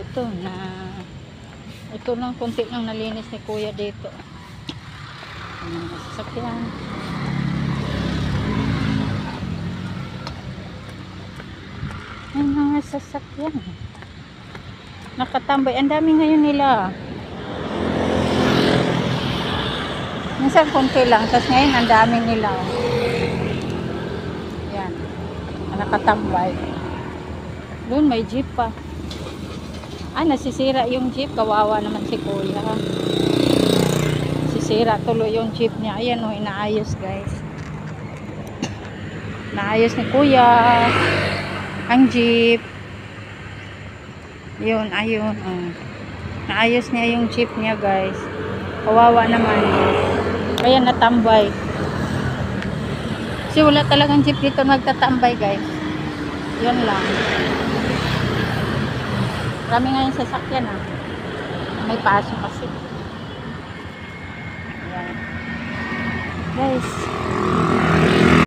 dito na ito lang, konti lang nalinis ni kuya dito. Mga sasakyan. May mga sasakyan. Nakatambay. Ang dami ngayon nila. Minsan konti lang. Tapos ngayon ang dami nila. Yan. Nakatambay. Doon may jeep pa. Nasisira yung jeep. Kawawa naman si kuya. Sisira tuloy yung jeep niya. Ayan o, inaayos guys. Naayos ni kuya ang jeep. Yun, ayun. Naayos niya yung jeep niya guys. Kawawa naman. Kaya natambay. Kasi wala talagang jeep dito nagtatambay guys. Yun lang. Marami nga yung sasakyan may paso kasi. Ayan. Guys.